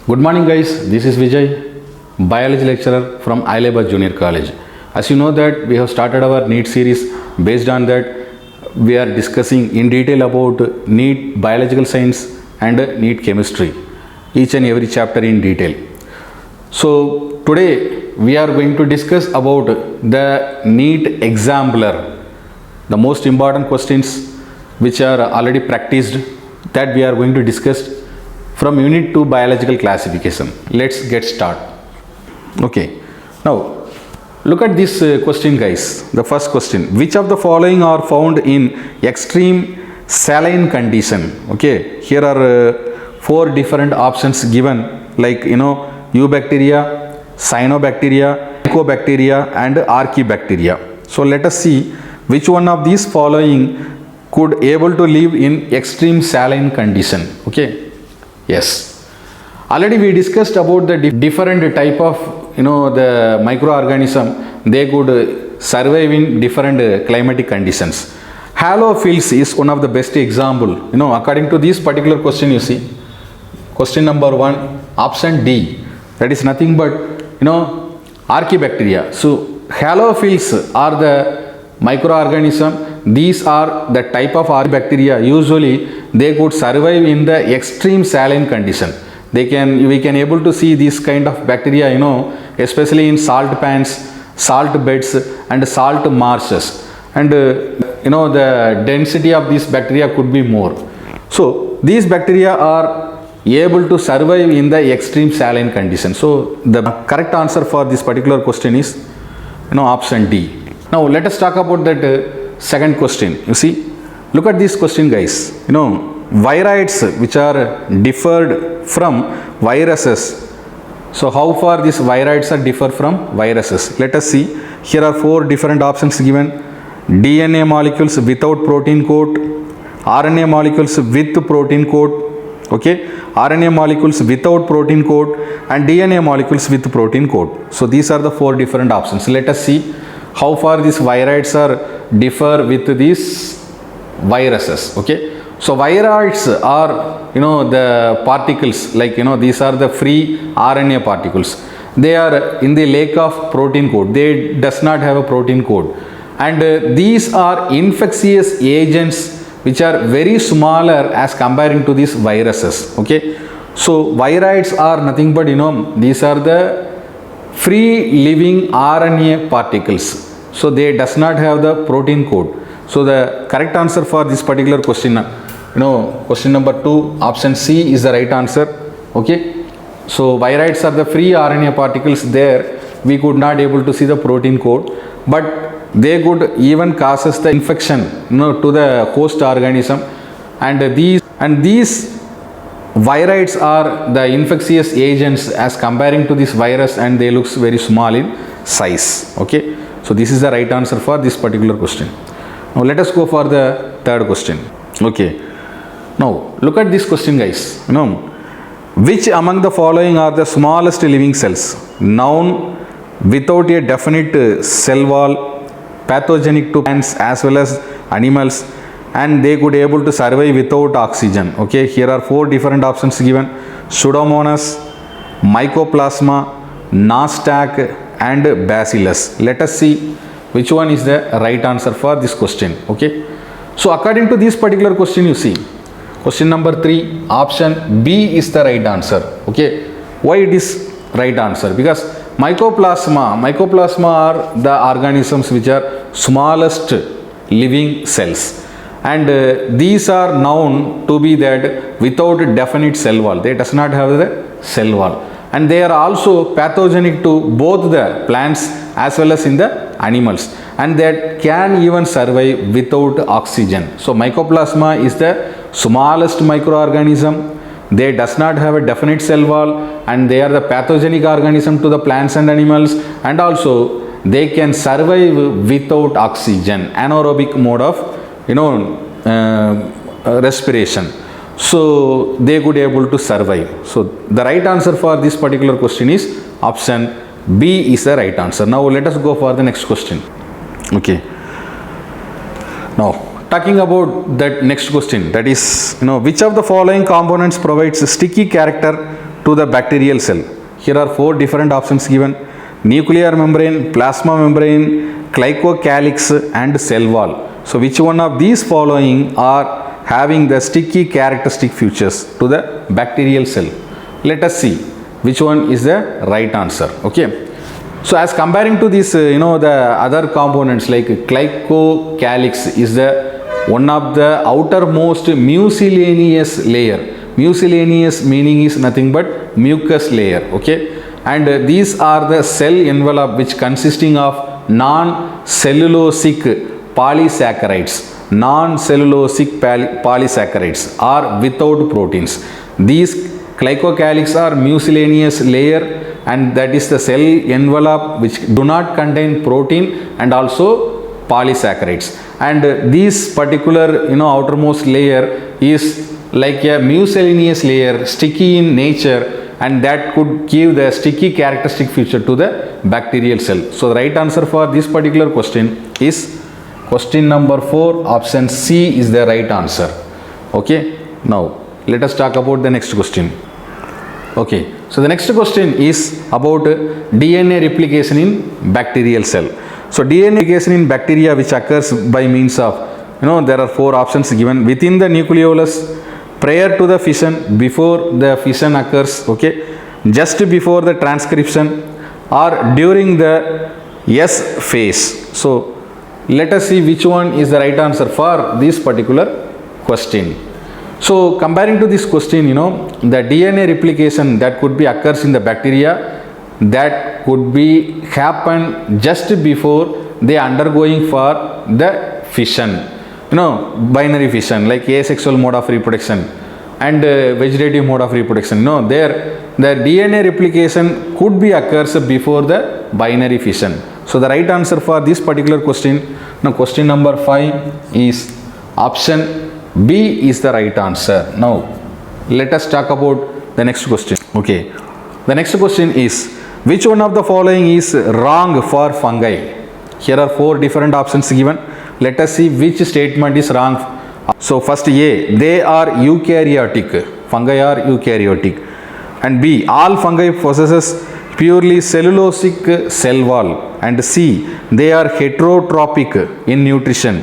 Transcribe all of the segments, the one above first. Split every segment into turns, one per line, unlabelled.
Good morning guys, this is Vijay, biology lecturer from Aileba Junior College. As you know that we have started our NEET series. Based on that we are discussing in detail about NEET biological science and NEET chemistry, each and every chapter in detail. So today we are going to discuss about the NEET examiner, the most important questions which are already practiced, that we are going to discuss from unit 2 biological classification. Let's get started. Okay, now look at this question guys. The first question, which of the following are found in extreme saline condition? Okay, here are 4 different options given, like eubacteria, cyanobacteria, mycobacteria and archaebacteria. So let us see which one of these following could able to live in extreme saline condition. Okay, yes, already we discussed about the different type of the microorganism. They could survive in different climatic conditions. Halophils is one of the best example. According to this particular question, you see question number 1, option D, that is nothing but archaebacteria. So halophils are the microorganism. These are the type of archaebacteria. Usually they could survive in the extreme saline condition. We can able to see this kind of bacteria especially in salt pans, salt beds and salt marshes, and the density of this bacteria could be more. So these bacteria are able to survive in the extreme saline condition. So the correct answer for this particular question is option D. Now let us talk about that second question. You see, look at this question guys. Viroids which are differed from viruses. So how far these viroids are differ from viruses? Let us see. Here are 4 different options given. DNA molecules without protein coat, RNA molecules with protein coat, okay, RNA molecules without protein coat and DNA molecules with protein coat. So these are the 4 different options. Let us see how far these viroids are differ with these viruses. Okay, so viroids are the particles, like these are the free RNA particles. They are in the lack of protein coat. They does not have a protein coat, and these are infectious agents which are very smaller as comparing to these viruses. Okay, so viroids are nothing but these are the free living RNA particles. So they does not have the protein coat. So the correct answer for this particular question, question number 2, option C is the right answer. Okay, so viroids are the free RNA particles. There we could not able to see the protein coat, but they could even causes the infection to the host organism, and these viroids are the infectious agents as comparing to this virus, and they looks very small in size. Okay, so this is the right answer for this particular question. Now let us go for the third question. Okay, now look at this question guys. Which among the following are the smallest living cells? Known without a definite cell wall, pathogenic to plants as well as animals, and they could able to survive without oxygen. Okay, here are 4 different options given: Pseudomonas, Mycoplasma, Nostoc and Bacillus. Let us see which one is the right answer for this question. Okay, so according to this particular question, you see question number 3, option B is the right answer. Okay, why it is right answer? Because mycoplasma are the organisms which are smallest living cells, and these are known to be that without definite cell wall. They does not have the cell wall, and they are also pathogenic to both the plants as well as in the animals, and that can even survive without oxygen. So mycoplasma is the smallest microorganism. They does not have a definite cell wall, and they are the pathogenic organism to the plants and animals, and also they can survive without oxygen, anaerobic mode of respiration. So they could able to survive. So the right answer for this particular question is option B is the right answer. Now let us go for the next question. Okay, now talking about that next question, that is which of the following components provides sticky character to to the bacterial cell? Here are 4 different options given: nuclear membrane, plasma membrane, glycocalyx and cell wall. So which one of these following are having the sticky characteristic features to the bacterial cell? Let us see which one is the right answer. Okay, so as comparing to this the other components like glycocalyx is the one of the outermost mucilaginous layer. Mucilaginous meaning is nothing but mucus layer. Okay, and these are the cell envelope which consisting of non-cellulosic polysaccharides. Non-cellulosic polysaccharides are without proteins. These glycocalyx are mucilaginous layer, and that is the cell envelope which do not contain protein and also polysaccharides. And this particular outermost layer is like a mucilaginous layer, sticky in nature, and that could give the sticky characteristic feature to the bacterial cell. So the right answer for this particular question is question number 4, option C is the right answer. Okay, now let us talk about the next question. Okay, so the next question is about DNA replication in bacterial cell. So DNA replication in bacteria which occurs by means of there are 4 options given: within the nucleolus, prior to the fission, before the fission occurs, okay, just before the transcription, or during the S phase. So let us see which one is the right answer for this particular question. So comparing to this question, the DNA replication that could be occurs in the bacteria, that could be happen just before they undergoing for the fission, binary fission like asexual mode of reproduction and vegetative mode of reproduction. There the DNA replication could be occurs before the binary fission. So the right answer for this particular question, question number 5 is option B is the right answer. Now let us talk about the next question. Okay, the next question is which one of the following is wrong for fungi? Here are 4 different options given. Let us see which statement is wrong. So first A, they are eukaryotic. Fungi are eukaryotic. And B, all fungi possesses purely cellulosic cell wall. And C, they are heterotrophic in nutrition.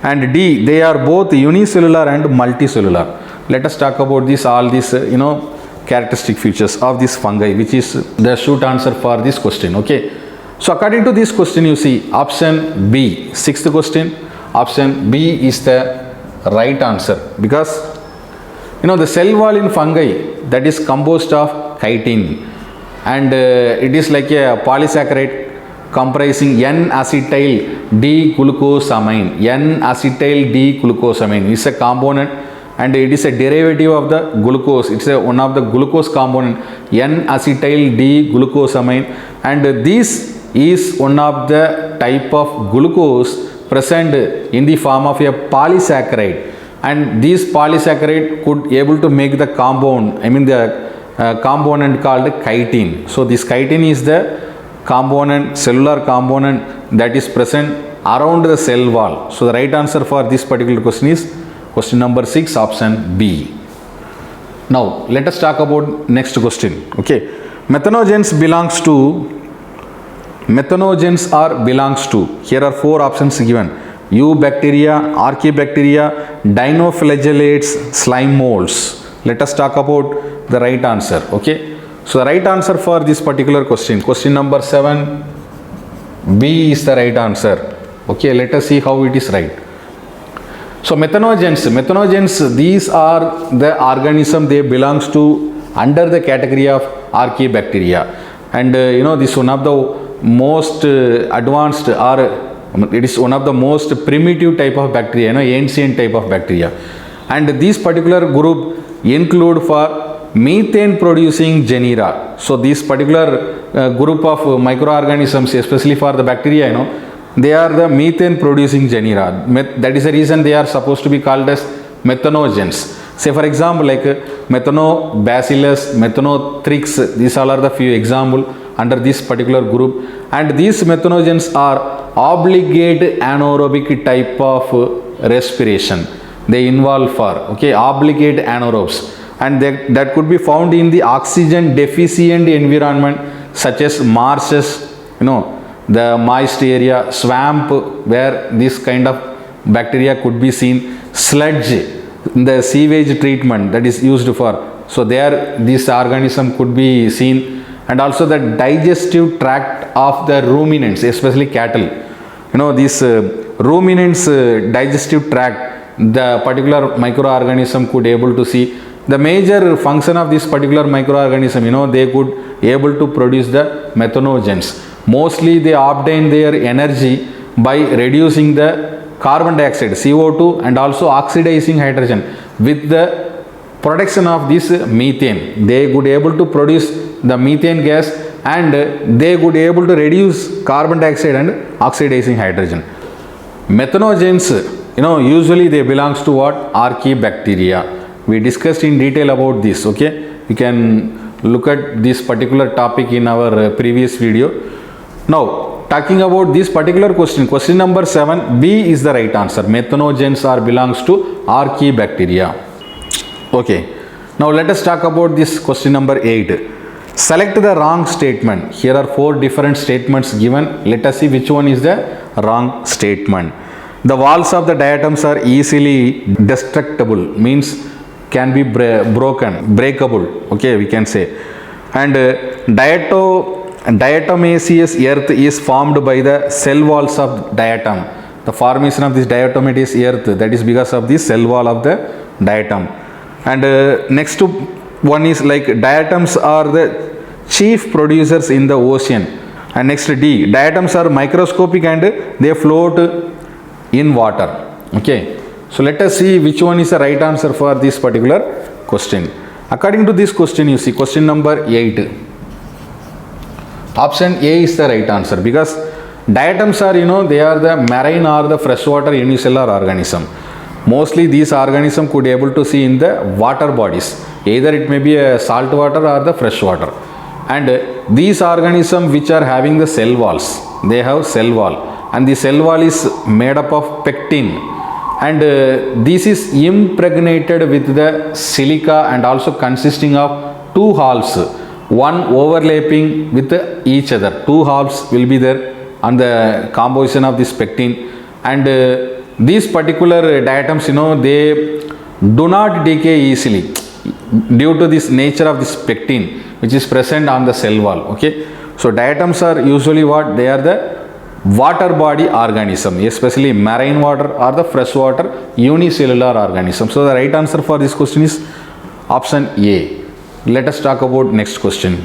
And D, they are both unicellular and multicellular. Let us talk about this all these characteristic features of this fungi, which is the shoot answer for this question. Okay, so according to this question, you see option B, 6th question, option B is the right answer, because the cell wall in fungi that is composed of chitin, and it is like a polysaccharide comprising N-acetyl D-glucosamine. N-acetyl D-glucosamine is a component, and it is a derivative of the glucose. It's one of the glucose component, N-acetyl D-glucosamine, and this is one of the type of glucose present in the form of a polysaccharide, and this polysaccharide could able to make the compound, the component called chitin. So this chitin is the component, cellular component that is present around the cell wall. So the right answer for this particular question is question number 6, option B. Now let us talk about next question. Okay, methanogens belongs to, here are 4 options given: eubacteria, archaebacteria, dinoflagellates, slime molds. Let us talk about the right answer. Okay, so the right answer for this particular question, question number 7, B is the right answer. Okay, let us see how it is right. So methanogens, these are the organism, they belongs to under the category of archaebacteria, and this one of the most advanced, or it is one of the most primitive type of bacteria, ancient type of bacteria, and this particular group include for methane producing genera. So this particular group of microorganisms, especially for the bacteria, they are the methane producing genera. That is the reason they are supposed to be called as methanogens. Say for example like methanobacillus, methanothrix, these all are the few example under this particular group, and these methanogens are obligate anaerobic type of respiration. They involve for obligate anaerobes. and that could be found in the oxygen deficient environment such as marshes, the moist area, swamp, where this kind of bacteria could be seen, sludge, the sewage treatment that is used for, so there this organism could be seen, and also the digestive tract of the ruminants, especially cattle. This ruminants digestive tract, the particular microorganism could able to see. The major function of this particular microorganism, they could able to produce the methanogens. Mostly they obtain their energy by reducing the carbon dioxide, CO2, and also oxidizing hydrogen with the production of this methane. They could able to produce the methane gas, and they could able to reduce carbon dioxide and oxidizing hydrogen. Methanogens, usually they belongs to what? Archaebacteria. We discussed in detail about this. Okay, you can look at this particular topic in our previous video. Now, talking about this particular question number 7, B is the right answer. Methanogens belongs to Archaebacteria. Okay, now let us talk about this question number 8. Select the wrong statement. Here are 4 different statements given. Let us see which one is the wrong statement. The walls of the diatoms are easily destructible, means can be breakable. Okay, we can say. And diatomaceous earth is formed by the cell walls of diatom. The formation of this diatomaceous earth, that is because of the cell wall of the diatom. And next one is like diatoms are the chief producers in the ocean. And next D, diatoms are microscopic and they float in water. Okay, so let us see which one is the right answer for this particular question. According to this question, you see question number 8. Option A is the right answer, because diatoms are, they are the marine or the freshwater unicellular organism. Mostly these organisms could able to see in the water bodies. Either it may be a salt water or the fresh water. And these organisms which are having the cell walls, they have cell wall, and the cell wall is made up of pectin, and this is impregnated with the silica and also consisting of 2 halves, one overlapping with each other. 2 halves will be there on the composition of this pectin, and these particular diatoms, they do not decay easily due to this nature of this pectin which is present on the cell wall. Okay, so diatoms are usually what? They are the water body organism, especially marine water or the freshwater unicellular organism. So the right answer for this question is option A. Let us talk about next question.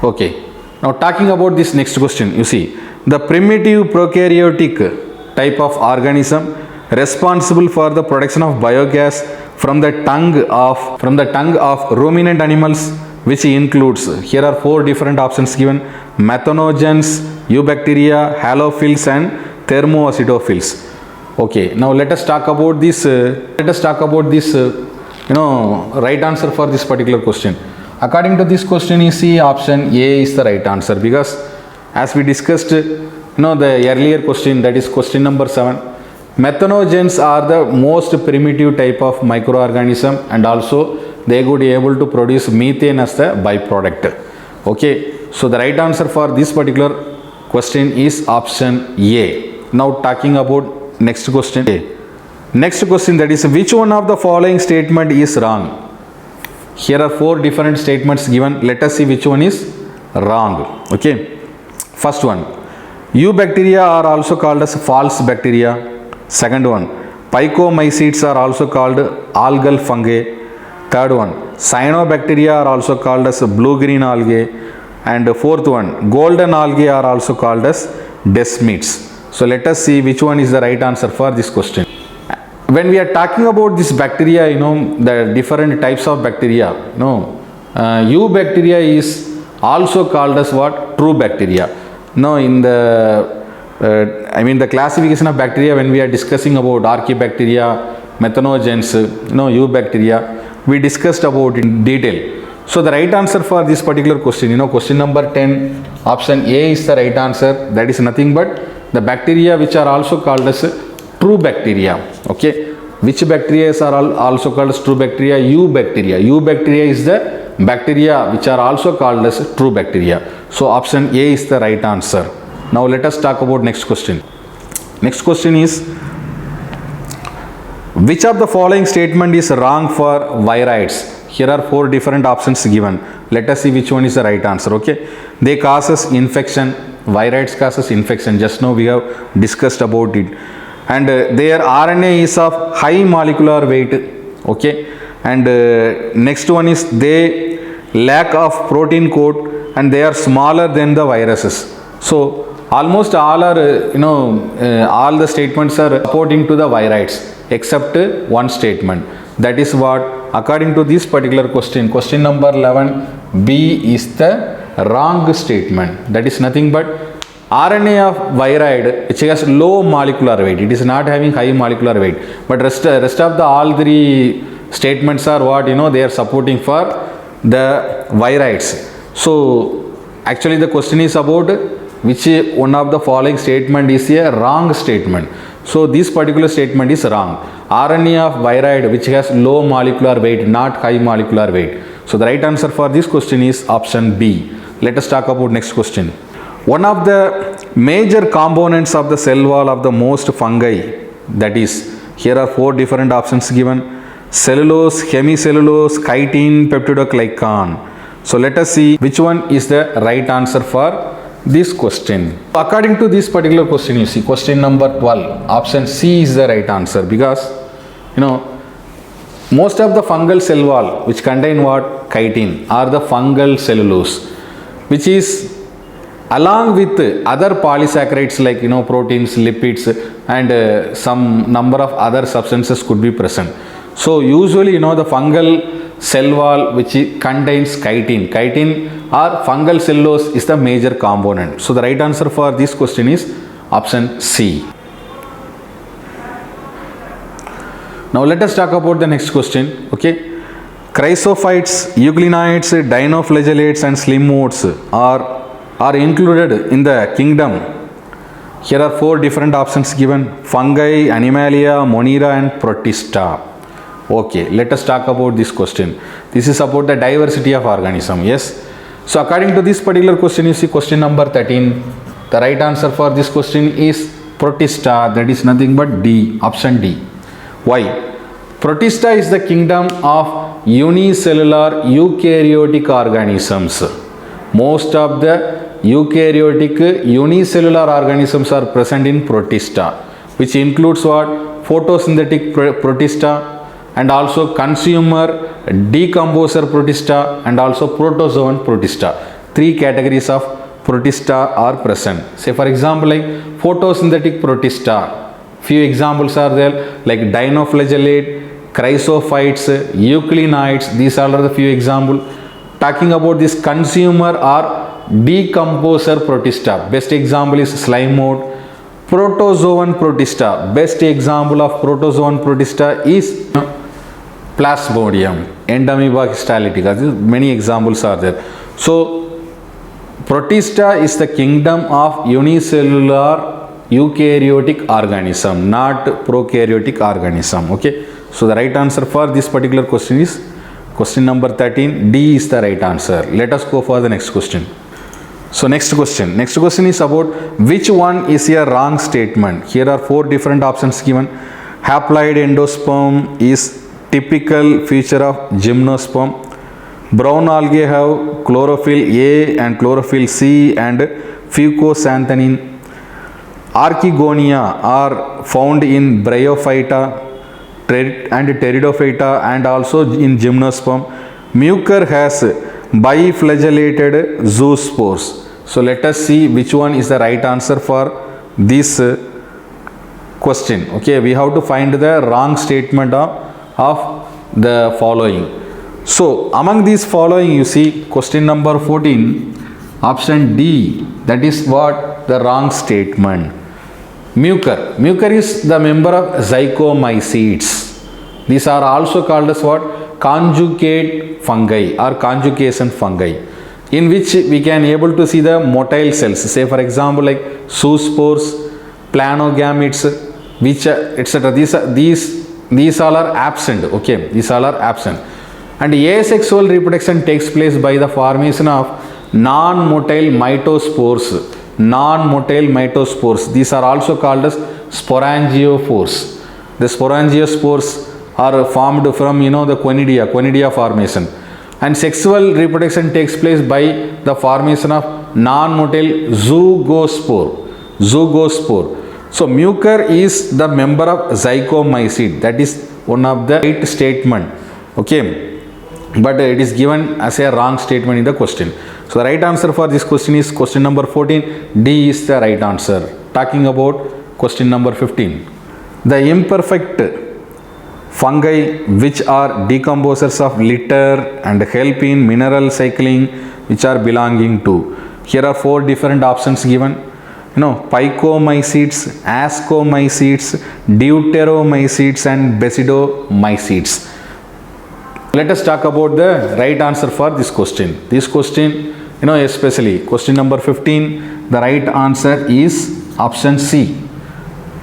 Okay, now talking about this next question, you see the primitive prokaryotic type of organism responsible for the production of biogas from the tongue of ruminant animals, which includes, here are 4 different options given: methanogens, eubacteria, halophils, and thermoacidophils. Okay, now let us talk about this right answer for this particular question. According to this question, you see option A is the right answer, because as we discussed, the earlier question, that is question number 7, methanogens are the most primitive type of microorganism, and also they could be able to produce methane as the byproduct. Okay, so the right answer for this particular question is option A. Now talking about next question. Next question, that is which one of the following statement is wrong? Here are 4 different statements given. Let us see which one is wrong. Okay, first one, eubacteria are also called as false bacteria. Second one, phycomycetes are also called algal fungi. Third one, cyanobacteria are also called as blue-green algae. And fourth one, golden algae are also called as desmids. So let us see which one is the right answer for this question. When we are talking about this bacteria, the different types of bacteria, eubacteria is also called as what? True bacteria. Now in the the classification of bacteria, when we are discussing about archaebacteria, methanogens, eubacteria, we discussed about in detail. So the right answer for this particular question, question number 10, option A is the right answer. That is nothing but the bacteria which are also called as true bacteria. Okay, which bacteria are also called as true bacteria? Eubacteria. Eubacteria is the bacteria which are also called as true bacteria. So option A is the right answer. Now let us talk about next question. Next question is, which of the following statement is wrong for viroids? Here are 4 different options given. Let us see which one is the right answer. Okay, they causes infection. Viroids causes infection. Just now we have discussed about it. And their RNA is of high molecular weight. Okay, and next one is they lack of protein coat and they are smaller than the viruses. So almost all are all the statements are supporting to the viroids except one statement. That is what, according to this particular question, question number 11, B is the wrong statement. That is nothing but RNA of viroid which has low molecular weight. It is not having high molecular weight. But rest of the all 3 statements are what they are supporting for the viroids. So actually the question is about which one of the following statement is a wrong statement. So this particular statement is wrong. RNA of viroid which has low molecular weight, not high molecular weight. So the right answer for this question is option B. Let us talk about next question. One of the major components of the cell wall of the most fungi, that is, here are 4 different options given: cellulose, hemicellulose, chitin, peptidoglycan. So let us see which one is the right answer for this question. According to this particular question, you see question number 12, option C is the right answer, because most of the fungal cell wall which contain what? Chitin, are the fungal cellulose, which is along with other polysaccharides like proteins, lipids, and some number of other substances could be present. So usually the fungal cell wall which contains chitin or fungal cellulose is the major component. So the right answer for this question is option C. Now let us talk about the next question. Okay, chrysophytes, euglenoids, dinoflagellates and slimodes are included in the kingdom. Here are 4 different options given: fungi, animalia, monera and protista. Okay, let us talk about this question. This is about the diversity of organism. Yes, so according to this particular question, you see question number 13, the right answer for this question is protista. That is nothing but D, option D. Why? Protista is the kingdom of unicellular eukaryotic organisms. Most of the eukaryotic unicellular organisms are present in protista, which includes what? Photosynthetic protista, and also consumer decomposer protista, and also protozoan protista. 3 categories of protista are present. Say for example, like photosynthetic protista, few examples are there like dinoflagellate, chrysophytes, euglenoids. These are the few examples. Talking about this consumer or decomposer protista, best example is slime-mold. Protozoan protista, best example of protozoan protista is Plasmodium, Endomoeba histolytica. Many examples are there. So protista is the kingdom of unicellular eukaryotic organism, not prokaryotic organism. Okay, so the right answer for this particular question is question number 13. D is the right answer. Let us go for the next question. So next question is about which one is a wrong statement. Here are 4 different options given. Haploid endosperm is typical feature of gymnosperm. Brown algae have chlorophyll A and chlorophyll C and fucoxanthin. Archegonia are found in Bryophyta and Pteridophyta and also in gymnosperm. Mucor has biflagellated zoospores. So let us see which one is the right answer for this question. Okay, we have to find the wrong statement of the following. So among these following, you see question number 14, option D, that is what? The wrong statement. Mucor is the member of Zygomycetes. These are also called as what? Conjugate fungi or conjugation fungi, in which we can able to see the motile cells. Say for example like zoospores, planogametes, which etc. These these all are absent. Okay, these all are absent. And asexual reproduction takes place by the formation of non-motile mitospores. Non-motile mitospores. These are also called as sporangiophores. The sporangiospores are formed from the conidia formation. And sexual reproduction takes place by the formation of non-motile zoogospore. So mucor is the member of zygomycete. That is one of the right statement. Okay. But it is given as a wrong statement in the question. So the right answer for this question is question number 14. D is the right answer. Talking about question number 15. The imperfect fungi which are decomposers of litter and help in mineral cycling, which are belonging to. Here are 4 different options given. Phycomycetes, ascomycetes, deuteromycetes and basidiomycetes. Let us talk about the right answer for this question. This question, especially question number 15, the right answer is option C.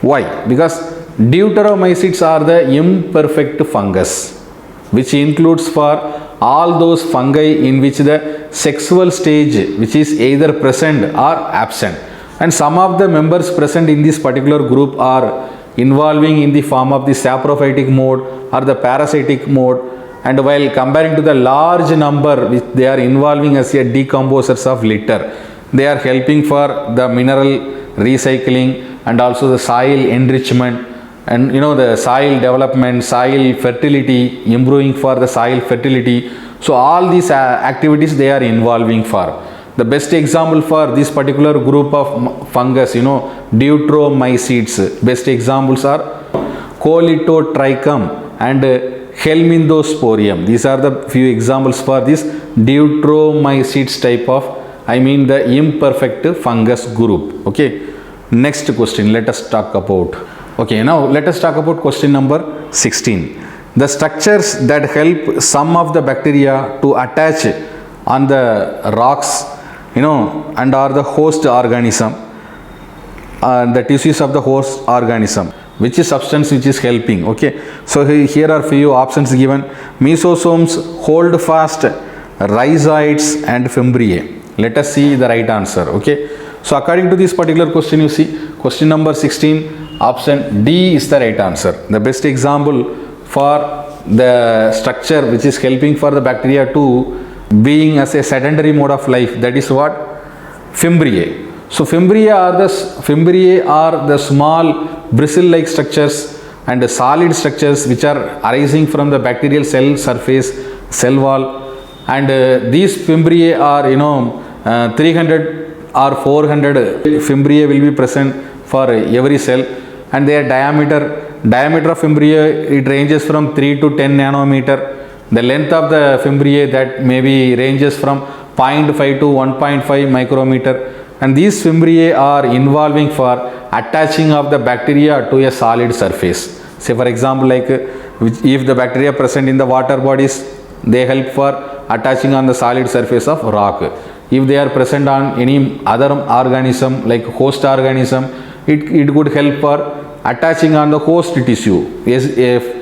Why? Because deuteromycetes are the imperfect fungus, which includes for all those fungi in which the sexual stage, which is either present or absent. And some of the members present in this particular group are involving in the form of the saprophytic mode or the parasitic mode. And while comparing to the large number which they are involving as a decomposers of litter, they are helping for the mineral recycling and also the soil enrichment and the soil development, soil fertility, improving for the soil fertility. So all these activities they are involving for. The best example for this particular group of fungus, deuteromycetes, best examples are Colitotrichum and Helminthosporium. These are the few examples for this deuteromycetes type of, the imperfect fungus group. Okay. Next question, let us talk about. Okay, now let us talk about question number 16. The structures that help some of the bacteria to attach on the rocks, and are the host organism, the tissues of the host organism. Which is substance which is helping. Okay, so here are few options given. Mesosomes, holdfast, rhizoids and fimbriae. Let us see the right answer. Okay, so according to this particular question, you see question number 16, option D is the right answer. The best example for the structure which is helping for the bacteria to being as a sedentary mode of life, that is what? Fimbriae. So fimbriae are the small bristle-like structures and the solid structures which are arising from the bacterial cell surface, cell wall, and these fimbriae are 300 or 400 fimbriae will be present for every cell, and their diameter of fimbriae, it ranges from 3 to 10 nanometer. The length of the fimbriae that maybe ranges from 0.5 to 1.5 micrometer. And these fimbriae are involving for attaching of the bacteria to a solid surface. Say for example, like if the bacteria present in the water bodies, they help for attaching on the solid surface of rock. If they are present on any other organism like host organism, it could help for attaching on the host tissue. Yes,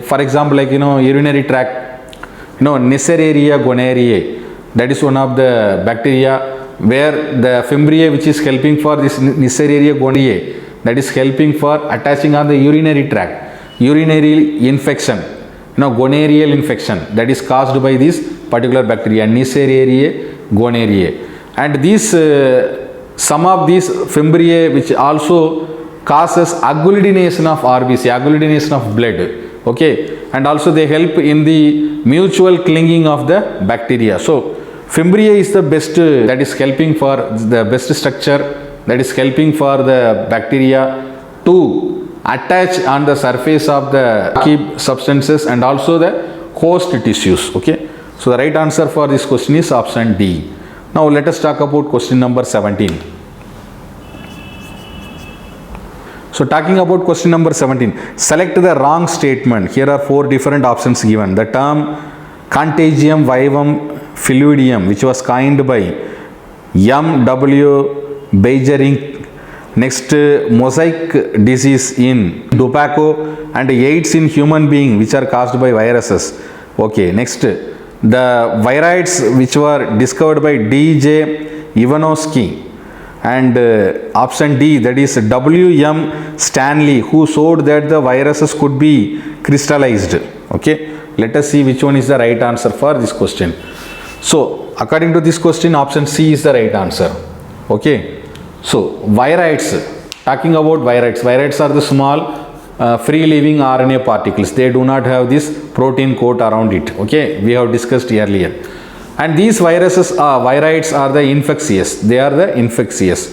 for example, like urinary tract, Neisseria gonorrhoeae, that is one of the bacteria where the fimbriae which is helping for this Neisseria gonorrhoeae, that is helping for attaching on the urinary tract, urinary infection, gonorrheal infection that is caused by this particular bacteria, Neisseria gonorrhoeae. And these some of these fimbriae which also causes agglutination of RBC, agglutination of blood. Okay, and also they help in the mutual clinging of the bacteria. So fimbriae is the best, that is helping for the best structure, that is helping for the bacteria to attach on the surface of the key substances and also the host tissues. Okay, so the right answer for this question is option D. Now let us talk about question number 17. So talking about question number 17, select the wrong statement. Here are 4 different options given. The term Contagium vivum fluidium, which was coined by M.W. Beijerinck, Next, mosaic disease in tobacco and AIDS in human being, which are caused by viruses. Okay, next, the virids which were discovered by D.J. Ivanovsky, and option D, that is W.M. Stanley, who showed that the viruses could be crystallized. Okay, let us see which one is the right answer for this question. So, according to this question, option C is the right answer. Okay, so virids, talking about virids are the small free living RNA particles. They do not have this protein coat around it. Okay, we have discussed earlier. And these virids are the infectious. They are the infectious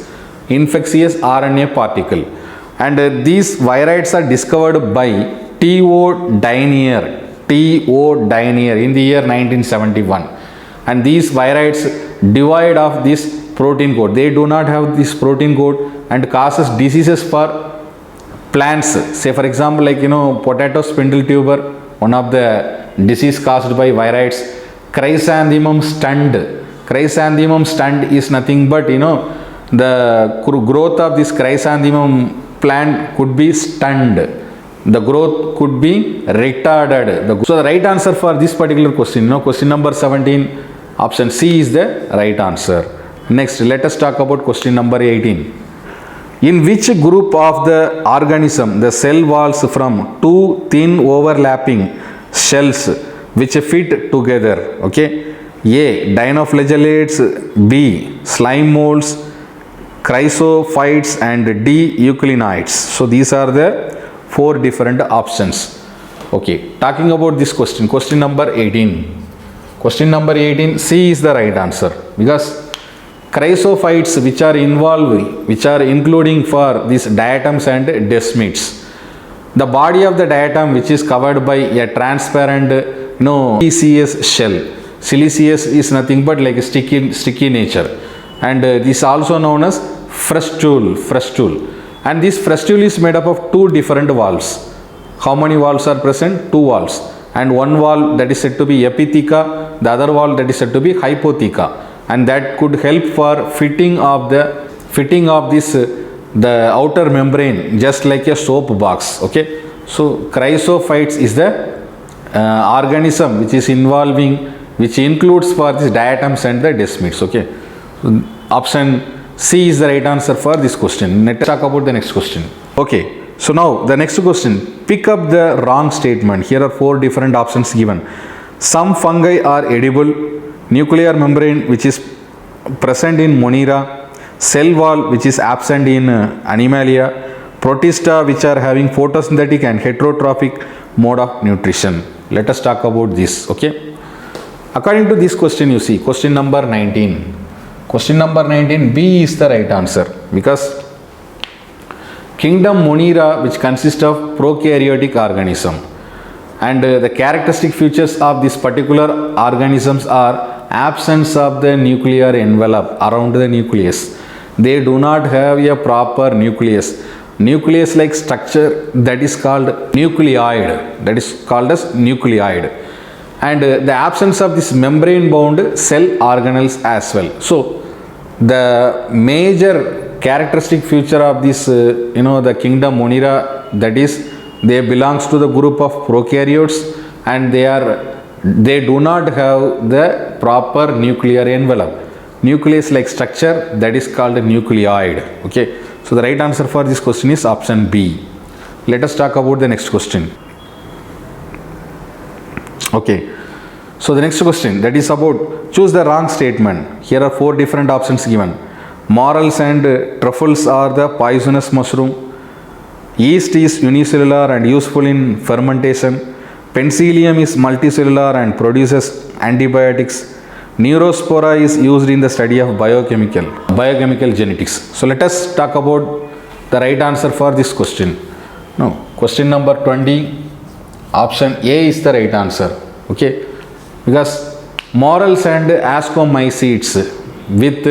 RNA particle. And these virids are discovered by T.O. Dinier in the year 1971. And these virids divide off this protein coat. They do not have this protein coat and causes diseases for plants. Say for example, like potato spindle tuber, one of the disease caused by virids. Chrysanthemum stund is nothing but the growth of this chrysanthemum plant could be stunned. The growth could be retarded. So the right answer for this particular question, question number 17, option C is the right answer. Next, let us talk about question number 18. In which group of the organism the cell walls from two thin overlapping shells which fit together? Okay, A. Dinoflagellates, B. Slime molds, chrysophytes, and D. Euglenids. So these are the four different options. Okay, talking about this question, question number 18. Question number 18, C is the right answer, because chrysophytes which are including for these diatoms and desmids. The body of the diatom which is covered by a transparent siliceous shell. Siliceous is nothing but like a sticky nature, and this is also known as frustule. And this frustule is made up of two different walls. How many walls are present? Two walls, and one wall that is said to be epitheca, the other wall that is said to be hypotheca, and that could help for fitting of this the outer membrane, just like a soap box. Okay, so chrysophytes is the organism which includes for these diatoms and the desmids. Okay, so option C is the right answer for this question. Let's talk about the next question. Okay, so now the next question, pick up the wrong statement. Here are four different options given. Some fungi are edible. Nuclear membrane which is present in Monera. Cell wall which is absent in Animalia. Protista which are having photosynthetic and heterotrophic mode of nutrition. Let us talk about this. Okay, according to this question, you see question number 19. Question number 19, B is the right answer, because kingdom Monera, which consists of prokaryotic organism, and the characteristic features of this particular organisms are absence of the nuclear envelope around the nucleus. They do not have a proper nucleus like structure, that is called nucleoid, that is called as nucleoid, and the absence of this membrane bound cell organelles as well. So the major characteristic feature of this the kingdom Monera, that is they belongs to the group of prokaryotes, and they do not have the proper nuclear envelope, nucleus like structure, that is called nucleoid. Okay, so the right answer for this question is option B. Let us talk about the next question. Okay, so the next question, that is about choose the wrong statement. Here are four different options given. Morels and truffles are the poisonous mushroom. Yeast is unicellular and useful in fermentation. Penicillium is multicellular and produces antibiotics. Neurospora is used in the study of biochemical genetics. So let us talk about the right answer for this question. Now, question number 20, option A is the right answer. Okay, because morels and ascomycetes with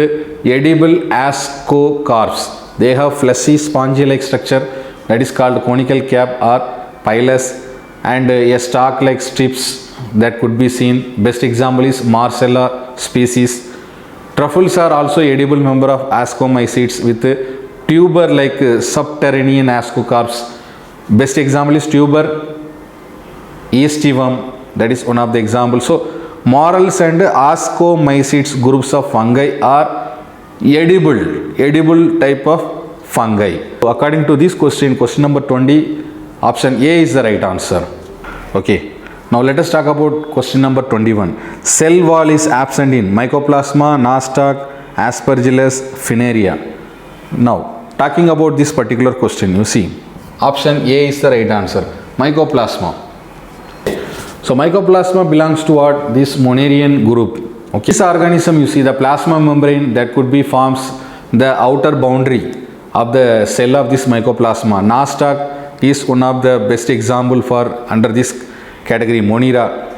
edible ascocarps, they have fleshy spongy like structure, that is called conical cap or pilus, and a stalk like strips that could be seen. Best example is Marcella species. Truffles are also edible member of ascomycetes with tuber like subterranean ascocarps. Best example is tuber aestivum, that is one of the examples. So morels and ascomycetes groups of fungi are edible type of fungi. So according to this question number 20, option A is the right answer. Okay, now let us talk about question number 21. Cell wall is absent in Mycoplasma, Nostoc, Aspergillus, Funaria. Now talking about this particular question, you see option A is the right answer, Mycoplasma. So Mycoplasma belongs to what? This Monerian group. Okay, this organism, you see the plasma membrane that could be forms the outer boundary of the cell of this Mycoplasma. Nostoc is one of the best example for under this category, Monera,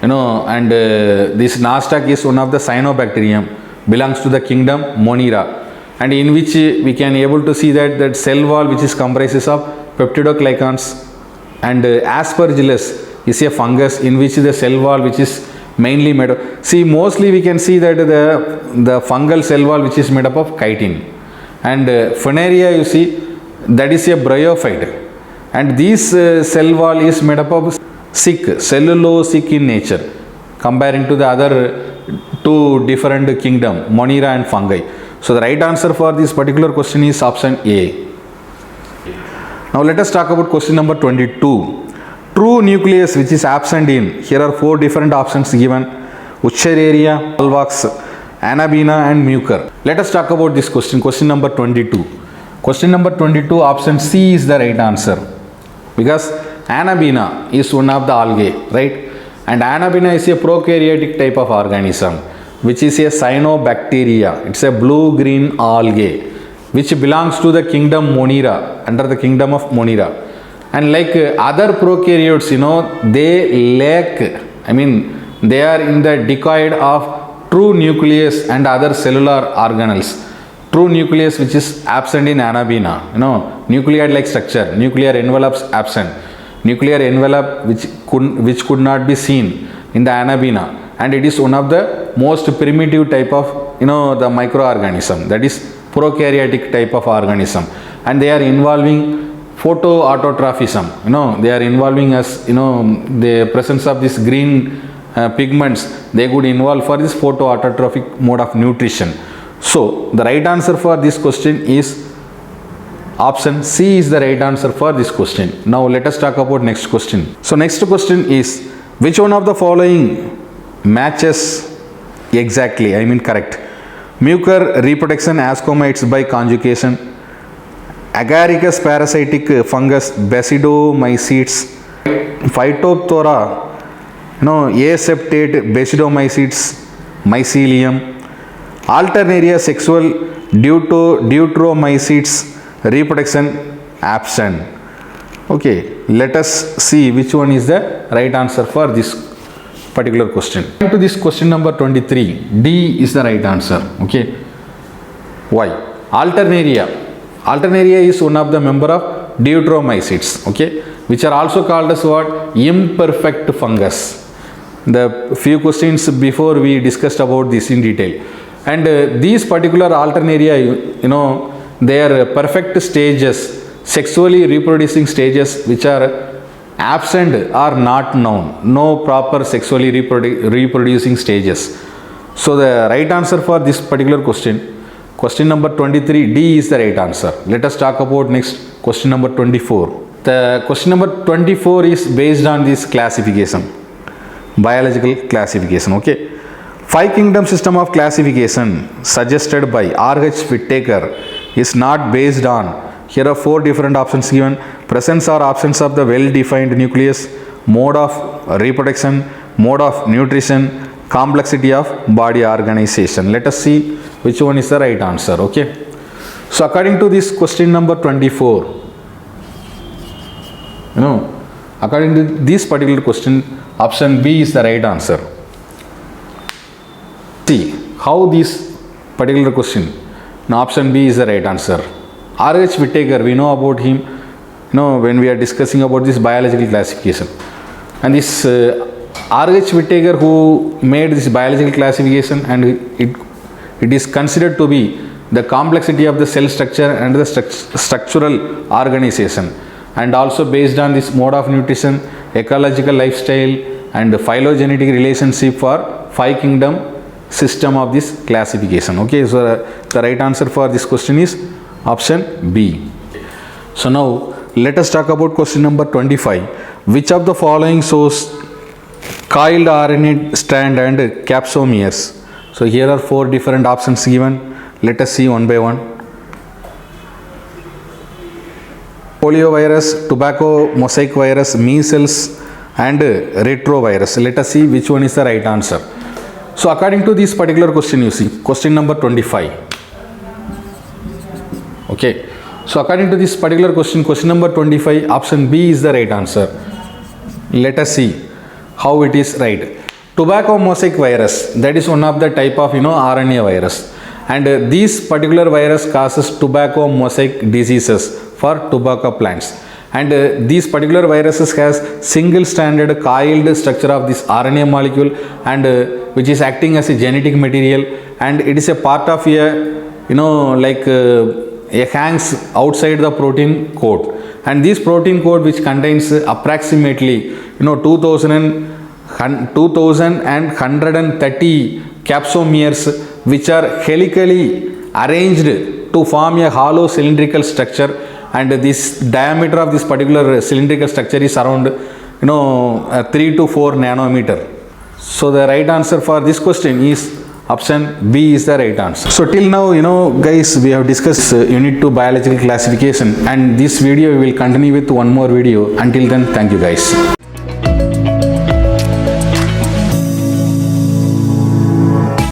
and this Nostoc is one of the cyanobacterium, belongs to the kingdom Monera, and in which we can able to see that cell wall which is comprises of peptidoglycans, and Aspergillus is a fungus in which the cell wall which is mainly made of, see mostly we can see that the fungal cell wall which is made up of chitin, and Funaria, you see, that is a bryophyte, and this cell wall is made up of cellulosic in nature comparing to the other two different kingdom, Monera and fungi. So the right answer for this particular question is option A. Now let us talk about question number 22. True nucleus which is absent in, here are 4 different options given: Wuchereria, Volvox, Anabaena and Mucor. Let us talk about this question number 22. Question number 22, option C is the right answer, because Anabaena is one of the algae, right? And Anabaena is a prokaryotic type of organism which is a cyanobacteria. It's a blue-green algae which belongs to the kingdom Monera, under the kingdom of Monera. And like other prokaryotes, they lack, they are in the decoid of true nucleus and other cellular organelles. True nucleus which is absent in Anabaena, nuclear like structure, nuclear envelopes absent, nuclear envelope which could not be seen in the Anabaena, and it is one of the most primitive type of the microorganism, that is prokaryotic type of organism, and they are involving photoautotrophism. They are involving us, the presence of this green pigments, they could involve for this photoautotrophic mode of nutrition. So the right answer for this question is option C is the right answer for this question. Now let us talk about next question. So next question is, which one of the following matches exactly, correct? Mucor reproduction ascomates by conjugation, Agaricus parasitic fungus Basidomycetes, Phytophthora, aseptate Basidomycetes, mycelium, Alternaria sexual Deuteromycetes, reproduction absent. Okay, let us see which one is the right answer for this particular question. To this question number 23, D is the right answer. Okay, why? Alternaria is one of the member of Deuteromycetes, okay, which are also called as what? Imperfect fungus. The few questions before we discussed about this in detail, and these particular Alternaria, they are perfect stages, sexually reproducing stages which are absent or not known, no proper sexually reproducing stages. So the right answer for this particular question number 23, D is the right answer. Let us talk about next question number 24. The question number 24 is based on this classification, biological classification. Okay, 5 kingdom system of classification suggested by R.H. Whittaker is not based on, here are 4 different options given: presence or absence of the well-defined nucleus, mode of reproduction, mode of nutrition, complexity of body organization. Let us see which one is the right answer. Okay, so according to this question number 24, according to this particular question, option B is the right answer. See how this particular question, now option B is the right answer. R.H. Whittaker, we know about him, when we are discussing about this biological classification, and this R.H. Whittaker who made this biological classification, and it is considered to be the complexity of the cell structure and the structural organization, and also based on this mode of nutrition, ecological lifestyle and phylogenetic relationship for 5 kingdom system of this classification. Okay, so the right answer for this question is option B. So now let us talk about question number 25. Which of the following shows coiled RNA strand and capsomeres? So here are 4 different options given. Let us see one by one. Poliovirus, tobacco mosaic virus, measles and retrovirus. Let us see which one is the right answer. So according to this particular question, you see question number 25. Okay, so according to this particular question number 25, option B is the right answer. Let us see how it is right. Tobacco mosaic virus, that is one of the type of RNA virus, and this particular virus causes tobacco mosaic diseases for tobacco plants, and these particular viruses has single stranded coiled structure of this RNA molecule, and which is acting as a genetic material, and it is a part of a it hangs outside the protein coat, and this protein coat which contains approximately 2130 capsomeres, which are helically arranged to form a hollow cylindrical structure, and this diameter of this particular cylindrical structure is around 3 to 4 nanometer. So the right answer for this question is option B is the right answer. So till now, guys, we have discussed unit 2 biological classification, and this video we will continue with one more video. Until then, thank you guys.